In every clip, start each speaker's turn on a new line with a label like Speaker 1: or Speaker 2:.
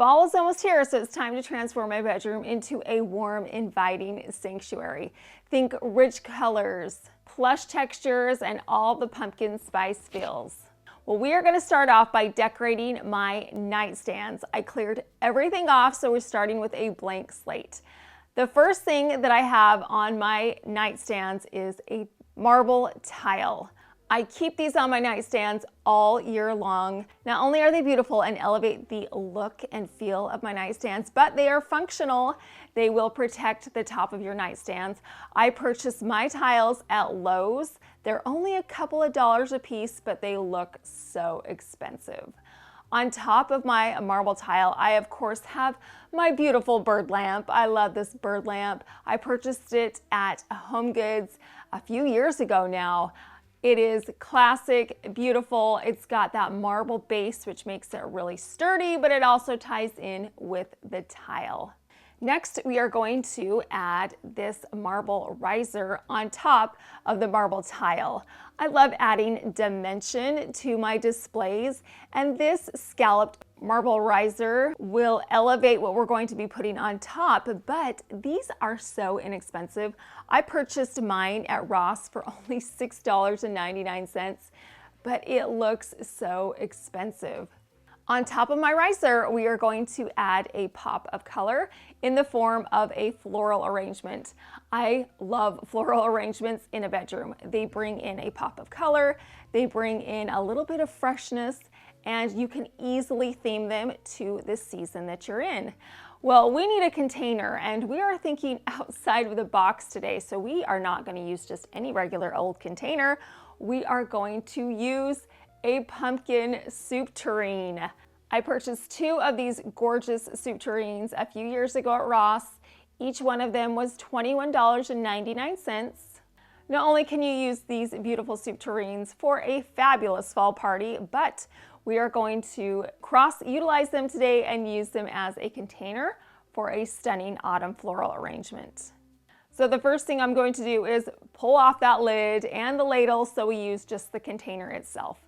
Speaker 1: Fall is almost here, so it's time to transform my bedroom into a warm, inviting sanctuary. Think rich colors, plush textures, and all the pumpkin spice feels. Well, we are going to start off by decorating my nightstands. I cleared everything off, so we're starting with a blank slate. The first thing that I have on my nightstands is a marble tile. I keep these on my nightstands all year long. Not only are they beautiful and elevate the look and feel of my nightstands, but they are functional. They will protect the top of your nightstands. I purchased my tiles at Lowe's. They're only a couple of dollars a piece, but they look so expensive. On top of my marble tile, I of course have my beautiful bird lamp. I love this bird lamp. I purchased it at Home Goods a few years ago now. It is classic, beautiful. It's got that marble base, which makes it really sturdy, but it also ties in with the tile. Next, we are going to add this marble riser on top of the marble tile. I love adding dimension to my displays, and this scalloped marble riser will elevate what we're going to be putting on top, but these are so inexpensive. I purchased mine at Ross for only $6.99, but it looks so expensive. On top of my riser, we are going to add a pop of color in the form of a floral arrangement. I love floral arrangements in a bedroom. They bring in a pop of color, they bring in a little bit of freshness, and you can easily theme them to the season that you're in. Well, we need a container, and we are thinking outside of the box today, so we are not going to use just any regular old container. We are going to use a pumpkin soup tureen. I purchased 2 of these gorgeous soup tureens a few years ago at Ross. Each one of them was $21.99. Not only can you use these beautiful soup tureens for a fabulous fall party, but we are going to cross-utilize them today and use them as a container for a stunning autumn floral arrangement. So the first thing I'm going to do is pull off that lid and the ladle so we use just the container itself.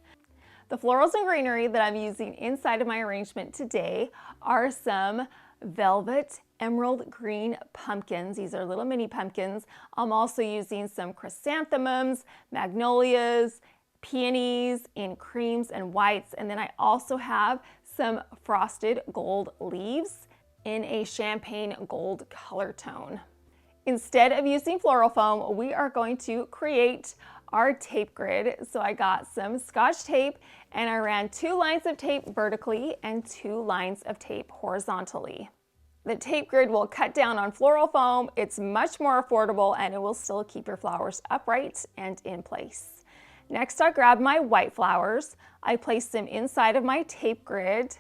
Speaker 1: The florals and greenery that I'm using inside of my arrangement today are some velvet emerald green pumpkins. These are little mini pumpkins. I'm also using some chrysanthemums, magnolias, peonies in creams and whites, and then I also have some frosted gold leaves in a champagne gold color tone. Instead of using floral foam, we are going to create our tape grid. So I got some Scotch tape and I ran 2 lines of tape vertically and 2 lines of tape horizontally. The tape grid will cut down on floral foam. It's much more affordable and it will still keep your flowers upright and in place. Next, I grabbed my white flowers. I placed them inside of my tape grid.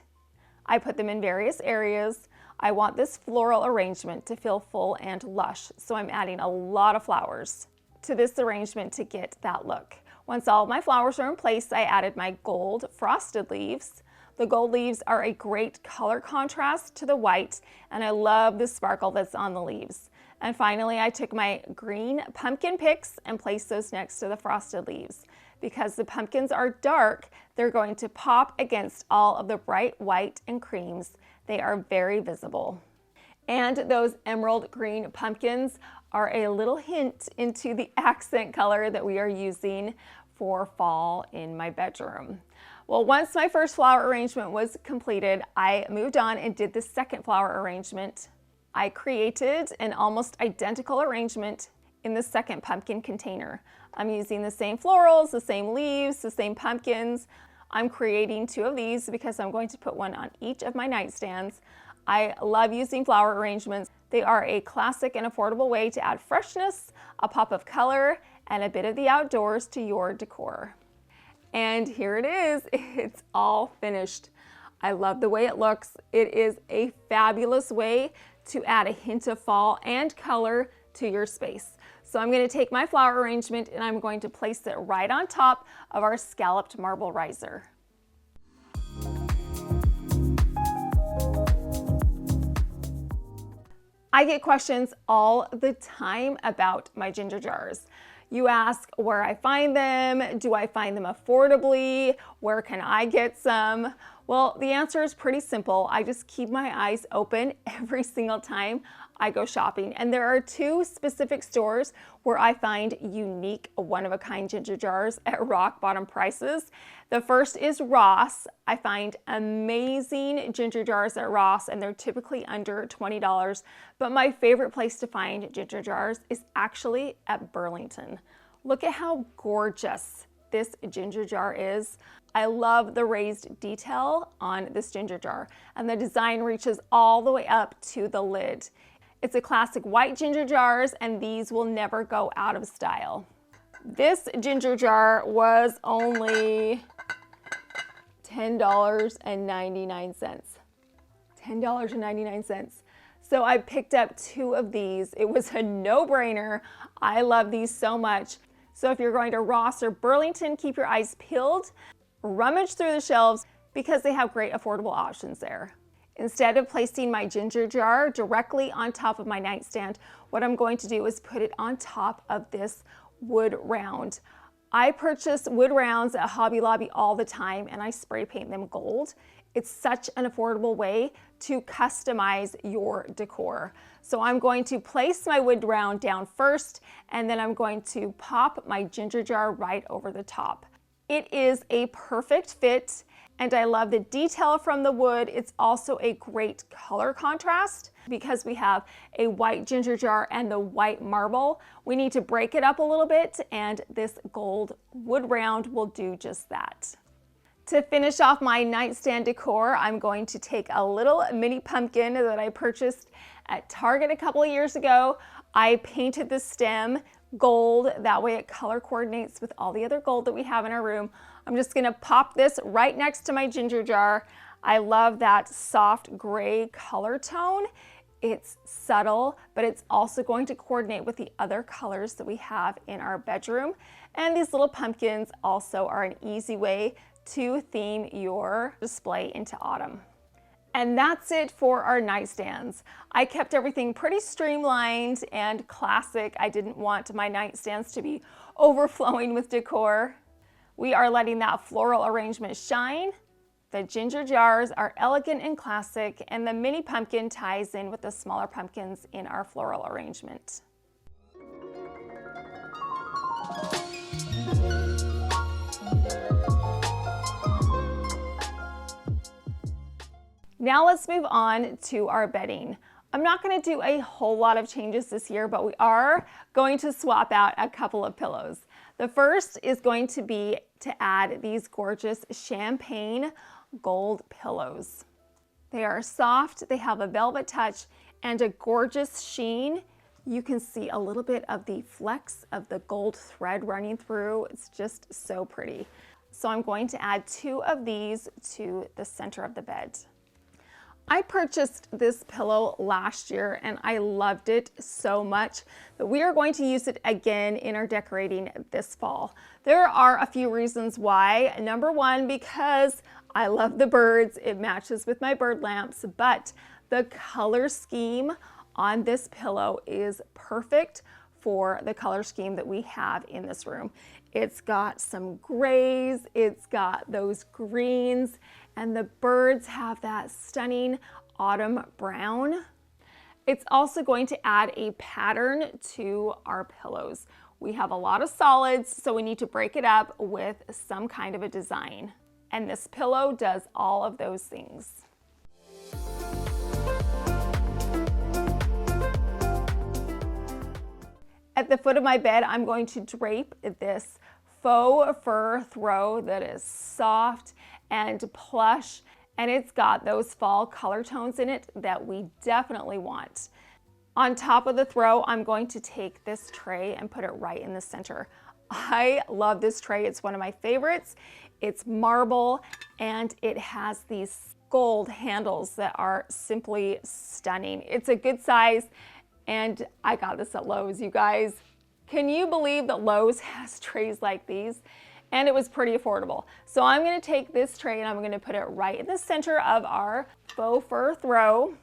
Speaker 1: I put them in various areas. I want this floral arrangement to feel full and lush, so I'm adding a lot of flowers to this arrangement to get that look. Once all of my flowers are in place, I added my gold frosted leaves. The gold leaves are a great color contrast to the white, and I love the sparkle that's on the leaves. And finally, I took my green pumpkin picks and placed those next to the frosted leaves. Because the pumpkins are dark, they're going to pop against all of the bright white and creams. They are very visible. And those emerald green pumpkins are a little hint into the accent color that we are using for fall in my bedroom. Well, once my first flower arrangement was completed, I moved on and did the second flower arrangement. I created an almost identical arrangement in the second pumpkin container. I'm using the same florals, the same leaves, the same pumpkins. I'm creating 2 of these because I'm going to put one on each of my nightstands. I love using flower arrangements. They are a classic and affordable way to add freshness, a pop of color, and a bit of the outdoors to your decor. And here it is, it's all finished. I love the way it looks. It is a fabulous way to add a hint of fall and color to your space. So I'm going to take my flower arrangement and I'm going to place it right on top of our scalloped marble riser. I get questions all the time about my ginger jars. You ask where I find them. Do I find them affordably? Where can I get some? Well, the answer is pretty simple. I just keep my eyes open every single time I go shopping. And there are two specific stores where I find unique, one-of-a-kind ginger jars at rock bottom prices. The first is Ross. I find amazing ginger jars at Ross, and they're typically under $20. But my favorite place to find ginger jars is actually at Burlington. Look at how gorgeous this ginger jar is. I love the raised detail on this ginger jar, and the design reaches all the way up to the lid. It's a classic white ginger jars, and these will never go out of style. This ginger jar was only $10.99. $10.99. So I picked up two of these. It was a no-brainer. I love these so much. So if you're going to Ross or Burlington, keep your eyes peeled. Rummage through the shelves because they have great affordable options there. Instead of placing my ginger jar directly on top of my nightstand, what I'm going to do is put it on top of this wood round. I purchase wood rounds at Hobby Lobby all the time, and I spray paint them gold. It's such an affordable way to customize your decor. So I'm going to place my wood round down first, and then I'm going to pop my ginger jar right over the top. It is a perfect fit, and I love the detail from the wood. It's also a great color contrast because we have a white ginger jar and the white marble. We need to break it up a little bit, and this gold wood round will do just that. To finish off my nightstand decor, I'm going to take a little mini pumpkin that I purchased at Target a couple of years ago. I painted the stem gold, that way it color coordinates with all the other gold that we have in our room. I'm just gonna pop this right next to my ginger jar. I love that soft gray color tone. It's subtle, but it's also going to coordinate with the other colors that we have in our bedroom. And these little pumpkins also are an easy way to theme your display into autumn. And that's it for our nightstands. I kept everything pretty streamlined and classic. I didn't want my nightstands to be overflowing with decor. We are letting that floral arrangement shine. The ginger jars are elegant and classic, and the mini pumpkin ties in with the smaller pumpkins in our floral arrangement. Now let's move on to our bedding. I'm not going to do a whole lot of changes this year, but we are going to swap out a couple of pillows. The first is going to be to add these gorgeous champagne gold pillows. They are soft, they have a velvet touch and a gorgeous sheen. You can see a little bit of the flecks of the gold thread running through. It's just so pretty. So I'm going to add two of these to the center of the bed. I purchased this pillow last year and I loved it so much that we are going to use it again in our decorating this fall. There are a few reasons why. Number one, because I love the birds. It matches with my bird lamps, but the color scheme on this pillow is perfect for the color scheme that we have in this room. It's got some grays, it's got those greens, and the birds have that stunning autumn brown. It's also going to add a pattern to our pillows. We have a lot of solids, so we need to break it up with some kind of a design. And this pillow does all of those things. At the foot of my bed, I'm going to drape this faux fur throw that is soft and plush, and it's got those fall color tones in it that we definitely want. On top of the throw, I'm going to take this tray and put it right in the center. I love this tray. It's one of my favorites. It's marble and it has these gold handles that are simply stunning. It's a good size, and I got this at Lowe's, you guys. Can you believe that Lowe's has trays like these? And it was pretty affordable. So I'm gonna take this tray and I'm gonna put it right in the center of our faux fur throw.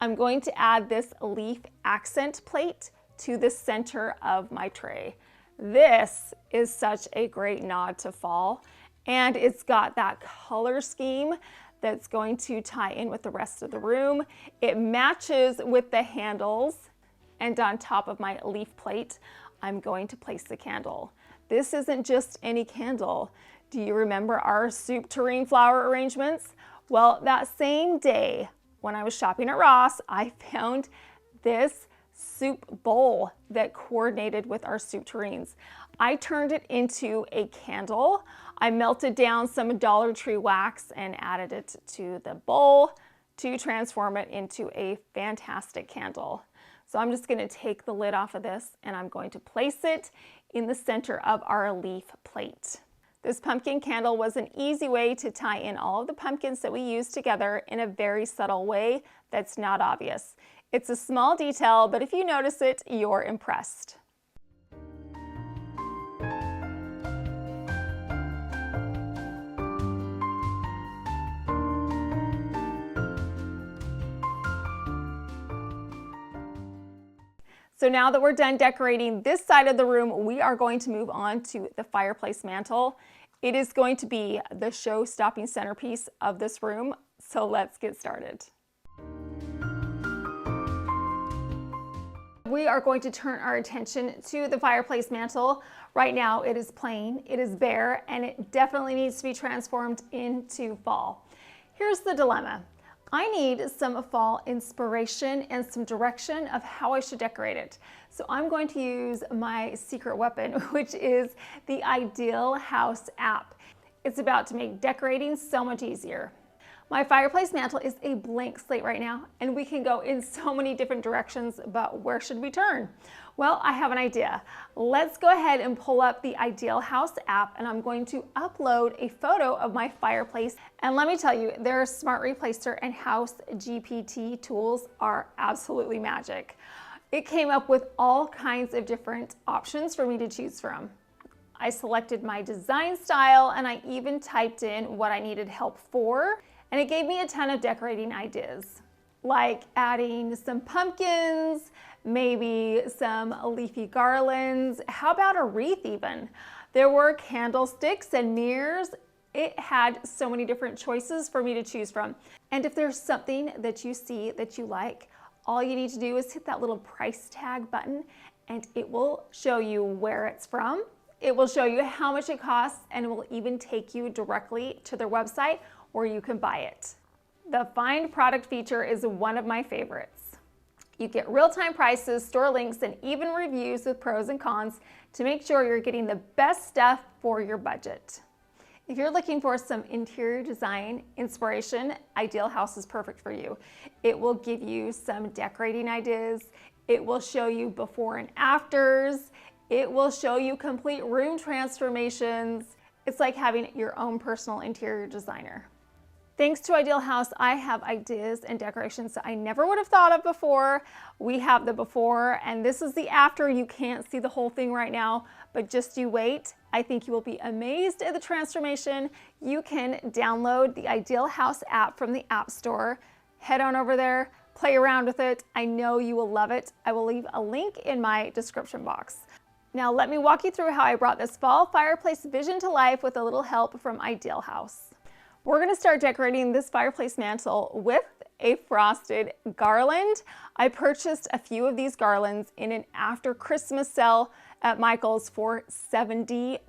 Speaker 1: I'm going to add this leaf accent plate to the center of my tray. This is such a great nod to fall, and it's got that color scheme that's going to tie in with the rest of the room. It matches with the handles, and on top of my leaf plate, I'm going to place the candle. This isn't just any candle. Do you remember our soup tureen flower arrangements? Well, that same day when I was shopping at Ross, I found this soup bowl that coordinated with our soup tureens. I turned it into a candle. I melted down some Dollar Tree wax and added it to the bowl to transform it into a fantastic candle. So I'm just going to take the lid off of this and I'm going to place it in the center of our leaf plate. This pumpkin candle was an easy way to tie in all of the pumpkins that we used together in a very subtle way that's not obvious. It's a small detail, but if you notice it, you're impressed. So now that we're done decorating this side of the room, we are going to move on to the fireplace mantle. It is going to be the show-stopping centerpiece of this room, so let's get started. We are going to turn our attention to the fireplace mantle. Right now it is plain, it is bare, and it definitely needs to be transformed into fall. Here's the dilemma. I need some fall inspiration and some direction of how I should decorate it. So I'm going to use my secret weapon, which is the Ideal House app. It's about to make decorating so much easier. My fireplace mantle is a blank slate right now, and we can go in so many different directions, but where should we turn? Well, I have an idea. Let's go ahead and pull up the Ideal House app, and I'm going to upload a photo of my fireplace. And let me tell you, their Smart Replacer and House GPT tools are absolutely magic. It came up with all kinds of different options for me to choose from. I selected my design style, and I even typed in what I needed help for, and it gave me a ton of decorating ideas, like adding some pumpkins, maybe some leafy garlands. How about a wreath even? There were candlesticks and mirrors. It had so many different choices for me to choose from. And if there's something that you see that you like, all you need to do is hit that little price tag button and it will show you where it's from. It will show you how much it costs, and it will even take you directly to their website where you can buy it. The Find Product feature is one of my favorites. You get real-time prices, store links, and even reviews with pros and cons to make sure you're getting the best stuff for your budget. If you're looking for some interior design inspiration, Ideal House is perfect for you. It will give you some decorating ideas. It will show you before and afters. It will show you complete room transformations. It's like having your own personal interior designer. Thanks to Ideal House, I have ideas and decorations that I never would have thought of before. We have the before, and this is the after. You can't see the whole thing right now, but just you wait. I think you will be amazed at the transformation. You can download the Ideal House app from the App Store. Head on over there, play around with it. I know you will love it. I will leave a link in my description box. Now let me walk you through how I brought this fall fireplace vision to life with a little help from Ideal House. We're going to start decorating this fireplace mantle with a frosted garland. I purchased a few of these garlands in an after Christmas sale at Michael's for 70%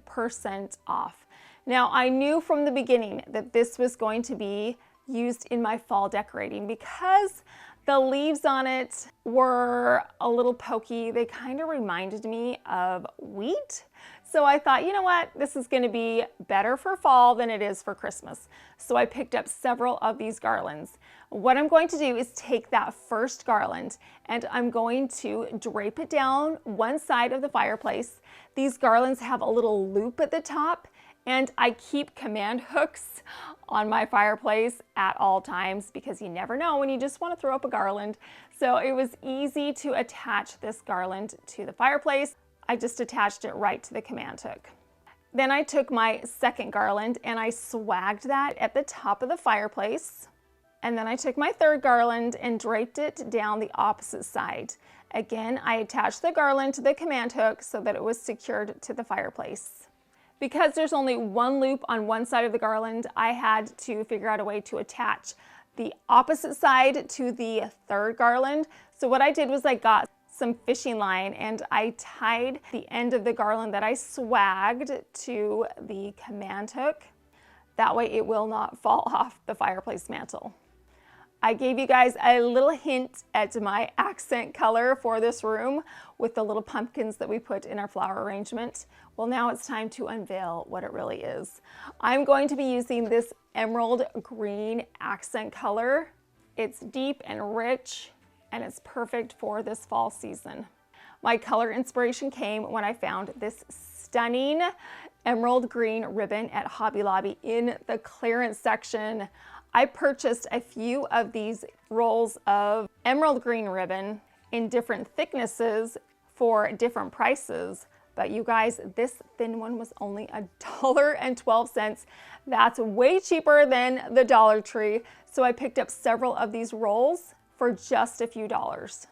Speaker 1: off. Now I knew from the beginning that this was going to be used in my fall decorating because the leaves on it were a little pokey. They kind of reminded me of wheat. So I thought, you know what, this is going to be better for fall than it is for Christmas. So I picked up several of these garlands. What I'm going to do is take that first garland and I'm going to drape it down one side of the fireplace. These garlands have a little loop at the top, and I keep command hooks on my fireplace at all times because you never know when you just want to throw up a garland. So it was easy to attach this garland to the fireplace. I just attached it right to the command hook. Then I took my second garland and I swagged that at the top of the fireplace. And then I took my third garland and draped it down the opposite side. Again, I attached the garland to the command hook so that it was secured to the fireplace. Because there's only one loop on one side of the garland, I had to figure out a way to attach the opposite side to the third garland. So what I did was I got some fishing line and I tied the end of the garland that I swagged to the command hook. That way it will not fall off the fireplace mantle. I gave you guys a little hint at my accent color for this room with the little pumpkins that we put in our flower arrangement. Well, now it's time to unveil what it really is. I'm going to be using this emerald green accent color. It's deep and rich, and it's perfect for this fall season. My color inspiration came when I found this stunning emerald green ribbon at Hobby Lobby in the clearance section. I purchased a few of these rolls of emerald green ribbon in different thicknesses for different prices. But you guys, this thin one was only $1.12. That's way cheaper than the Dollar Tree. So I picked up several of these rolls for just a few dollars.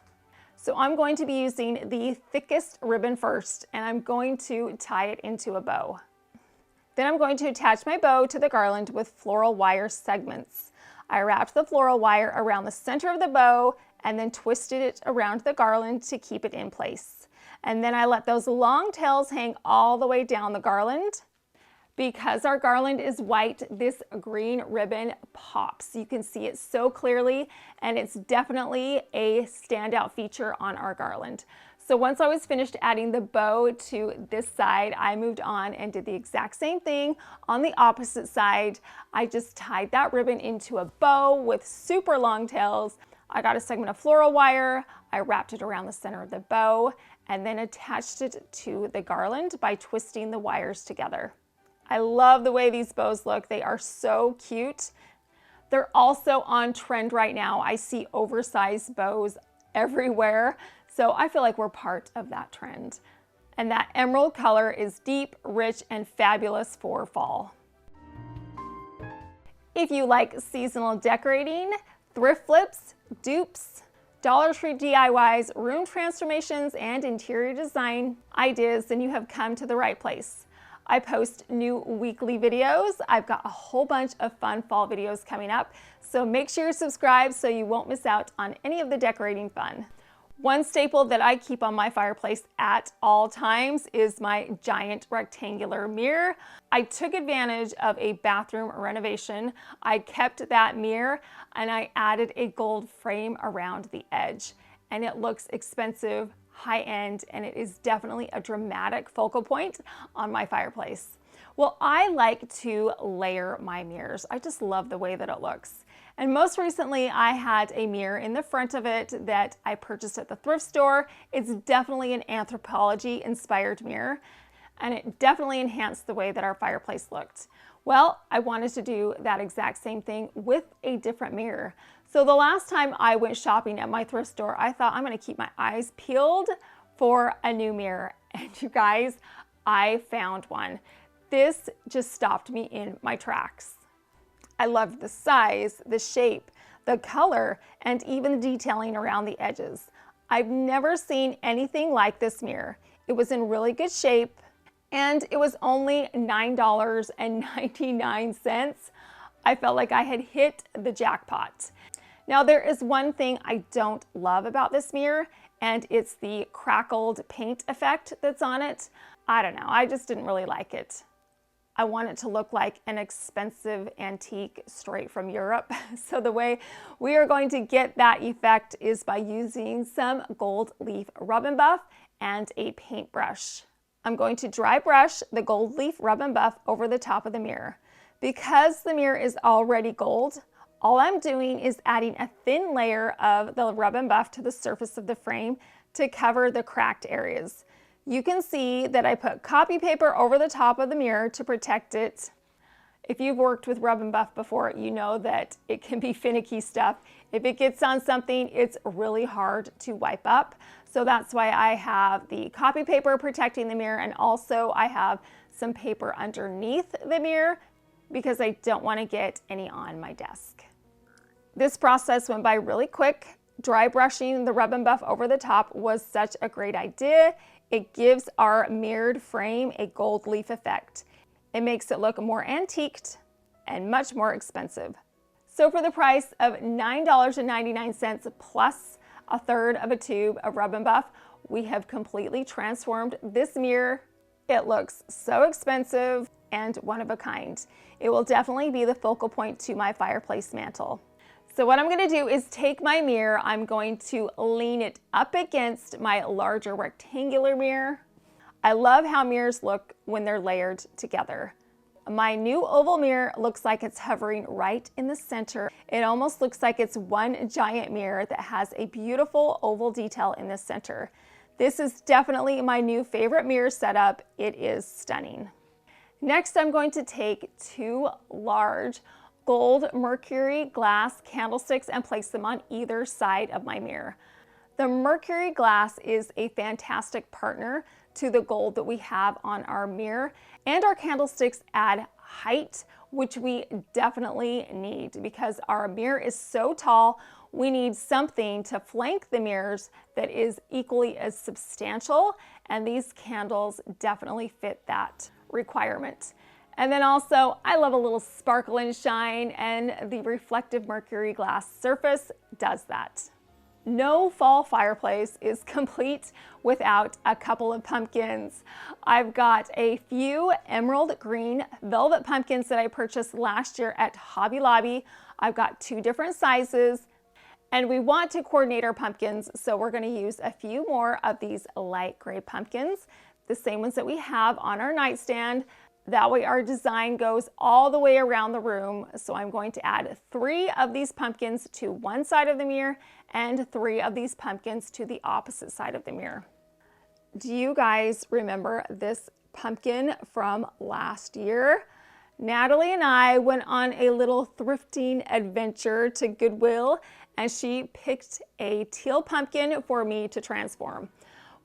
Speaker 1: So I'm going to be using the thickest ribbon first, and I'm going to tie it into a bow. Then I'm going to attach my bow to the garland with floral wire segments. I wrapped the floral wire around the center of the bow and then twisted it around the garland to keep it in place. And then I let those long tails hang all the way down the garland. Because our garland is white, this green ribbon pops. You can see it so clearly, and it's definitely a standout feature on our garland. So once I was finished adding the bow to this side, I moved on and did the exact same thing on the opposite side. I just tied that ribbon into a bow with super long tails. I got a segment of floral wire, I wrapped it around the center of the bow, and then attached it to the garland by twisting the wires together. I love the way these bows look. They are so cute. They're also on trend right now. I see oversized bows everywhere. So I feel like we're part of that trend. And that emerald color is deep, rich, and fabulous for fall. If you like seasonal decorating, thrift flips, dupes, Dollar Tree DIYs, room transformations, and interior design ideas, then you have come to the right place. I post new weekly videos. I've got a whole bunch of fun fall videos coming up, so make sure you're subscribed so you won't miss out on any of the decorating fun. One staple that I keep on my fireplace at all times is my giant rectangular mirror. I took advantage of a bathroom renovation. I kept that mirror and I added a gold frame around the edge. And it looks expensive, high-end, and it is definitely a dramatic focal point on my fireplace. Well, I like to layer my mirrors. I just love the way that it looks. And most recently, I had a mirror in the front of it that I purchased at the thrift store. It's definitely an anthropology-inspired mirror, and it definitely enhanced the way that our fireplace looked. Well, I wanted to do that exact same thing with a different mirror. So the last time I went shopping at my thrift store, I thought I'm gonna keep my eyes peeled for a new mirror. And you guys, I found one. This just stopped me in my tracks. I loved the size, the shape, the color, and even the detailing around the edges. I've never seen anything like this mirror. It was in really good shape, and it was only $9.99. I felt like I had hit the jackpot. Now, there is one thing I don't love about this mirror, and it's the crackled paint effect that's on it. I don't know, I just didn't really like it. I want it to look like an expensive antique straight from Europe. So the way we are going to get that effect is by using some gold leaf rub and buff and a paintbrush. I'm going to dry brush the gold leaf rub and buff over the top of the mirror. Because the mirror is already gold, all I'm doing is adding a thin layer of the rub and buff to the surface of the frame to cover the cracked areas. You can see that I put copy paper over the top of the mirror to protect it. If you've worked with rub and buff before, you know that it can be finicky stuff. If it gets on something, it's really hard to wipe up. So that's why I have the copy paper protecting the mirror, and also I have some paper underneath the mirror because I don't want to get any on my desk. This process went by really quick. Dry brushing the rub and buff over the top was such a great idea. It gives our mirrored frame a gold leaf effect. It makes it look more antiqued and much more expensive. So for the price of $9.99 plus a third of a tube of rub and buff, we have completely transformed this mirror. It looks so expensive and one of a kind. It will definitely be the focal point to my fireplace mantle. So what I'm going to do is take my mirror, I'm going to lean it up against my larger rectangular mirror. I love how mirrors look when they're layered together. My new oval mirror looks like it's hovering right in the center. It almost looks like it's one giant mirror that has a beautiful oval detail in the center. This is definitely my new favorite mirror setup. It is stunning. Next, I'm going to take two large gold mercury glass candlesticks and place them on either side of my mirror. The mercury glass is a fantastic partner to the gold that we have on our mirror, and our candlesticks add height, which we definitely need because our mirror is so tall. We need something to flank the mirrors that is equally as substantial, and these candles definitely fit that requirement. And then also, I love a little sparkle and shine, and the reflective mercury glass surface does that. No fall fireplace is complete without a couple of pumpkins. I've got a few emerald green velvet pumpkins that I purchased last year at Hobby Lobby. I've got two different sizes, and we want to coordinate our pumpkins, so we're going to use a few more of these light gray pumpkins, the same ones that we have on our nightstand. That way our design goes all the way around the room. So I'm going to add 3 of these pumpkins to one side of the mirror and 3 of these pumpkins to the opposite side of the mirror. Do you guys remember this pumpkin from last year? Natalie and I went on a little thrifting adventure to Goodwill, and she picked a teal pumpkin for me to transform.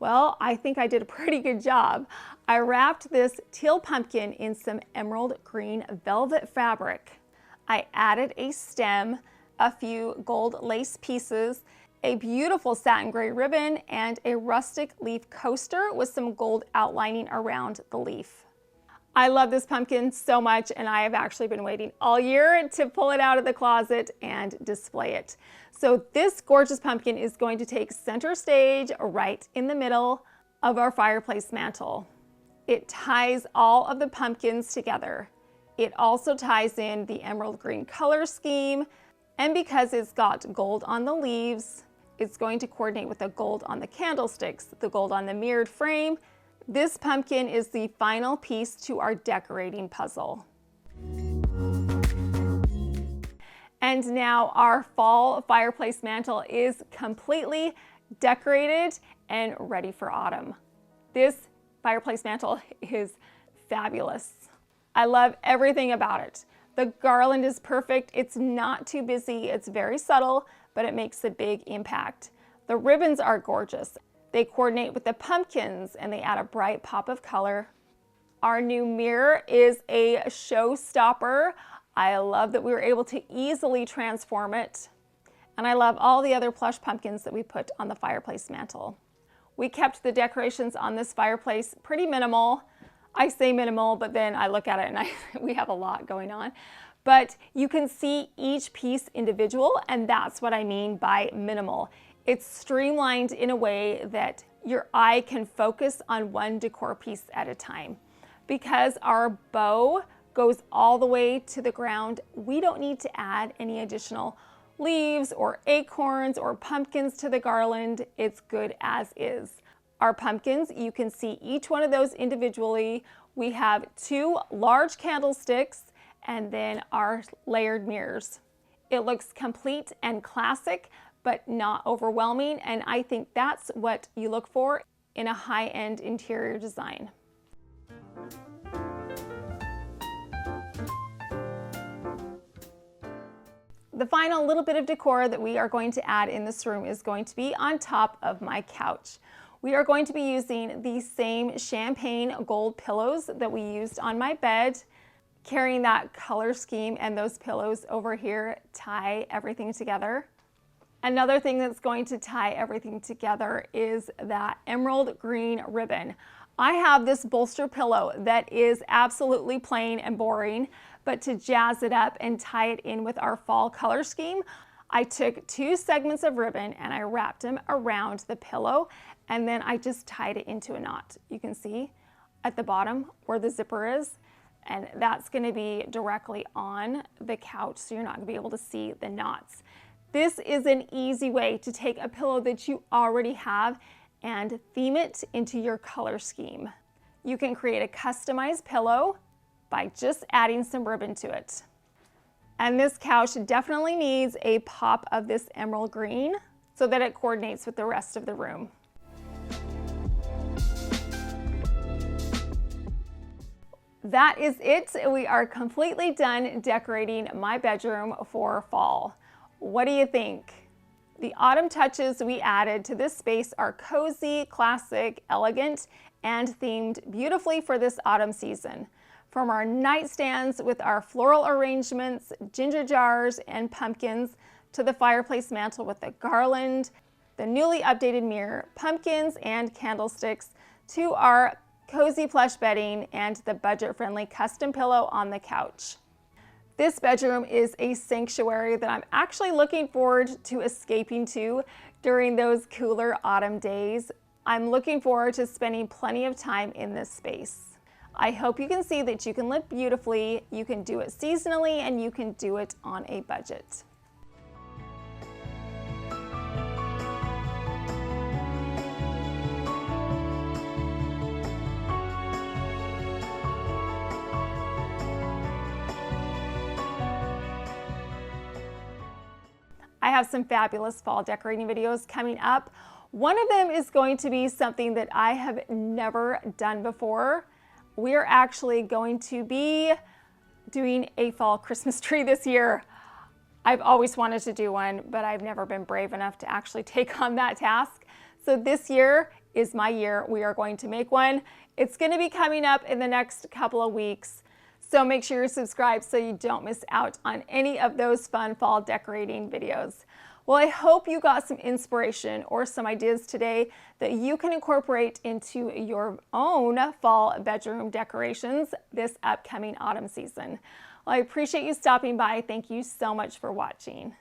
Speaker 1: Well, I think I did a pretty good job. I wrapped this teal pumpkin in some emerald green velvet fabric. I added a stem, a few gold lace pieces, a beautiful satin gray ribbon, and a rustic leaf coaster with some gold outlining around the leaf. I love this pumpkin so much, and I have actually been waiting all year to pull it out of the closet and display it. So this gorgeous pumpkin is going to take center stage right in the middle of our fireplace mantle. It ties all of the pumpkins together. It also ties in the emerald green color scheme, and because it's got gold on the leaves, it's going to coordinate with the gold on the candlesticks, the gold on the mirrored frame. This pumpkin is the final piece to our decorating puzzle. And now our fall fireplace mantle is completely decorated and ready for autumn. This fireplace mantle is fabulous. I love everything about it. The garland is perfect. It's not too busy. It's very subtle, but it makes a big impact. The ribbons are gorgeous. They coordinate with the pumpkins and they add a bright pop of color. Our new mirror is a showstopper. I love that we were able to easily transform it. And I love all the other plush pumpkins that we put on the fireplace mantle. We kept the decorations on this fireplace pretty minimal. I say minimal, but then I look at it and we have a lot going on. But you can see each piece individual, and that's what I mean by minimal. It's streamlined in a way that your eye can focus on one decor piece at a time. Because our bow goes all the way to the ground, we don't need to add any additional leaves or acorns or pumpkins to the garland. It's good as is. Our pumpkins, you can see each one of those individually. We have 2 large candlesticks and then our layered mirrors. It looks complete and classic, but not overwhelming, and I think that's what you look for in a high-end interior design. The final little bit of decor that we are going to add in this room is going to be on top of my couch. We are going to be using the same champagne gold pillows that we used on my bed. Carrying that color scheme and those pillows over here tie everything together. Another thing that's going to tie everything together is that emerald green ribbon. I have this bolster pillow that is absolutely plain and boring, but to jazz it up and tie it in with our fall color scheme, I took 2 segments of ribbon and I wrapped them around the pillow, and then I just tied it into a knot. You can see at the bottom where the zipper is, and that's going to be directly on the couch, so you're not going to be able to see the knots. This is an easy way to take a pillow that you already have and theme it into your color scheme. You can create a customized pillow by just adding some ribbon to it. And this couch definitely needs a pop of this emerald green so that it coordinates with the rest of the room. That is it. We are completely done decorating my bedroom for fall. What do you think? The autumn touches we added to this space are cozy, classic, elegant, and themed beautifully for this autumn season. From our nightstands with our floral arrangements, ginger jars, and pumpkins, to the fireplace mantle with the garland, the newly updated mirror, pumpkins, and candlesticks, to our cozy plush bedding and the budget-friendly custom pillow on the couch. This bedroom is a sanctuary that I'm actually looking forward to escaping to during those cooler autumn days. I'm looking forward to spending plenty of time in this space. I hope you can see that you can live beautifully, you can do it seasonally, and you can do it on a budget. I have some fabulous fall decorating videos coming up. One of them is going to be something that I have never done before. We're actually going to be doing a fall Christmas tree this year. I've always wanted to do one, but I've never been brave enough to actually take on that task. So this year is my year. We are going to make one. It's going to be coming up in the next couple of weeks. So make sure you're subscribed so you don't miss out on any of those fun fall decorating videos. Well, I hope you got some inspiration or some ideas today that you can incorporate into your own fall bedroom decorations this upcoming autumn season. Well, I appreciate you stopping by. Thank you so much for watching.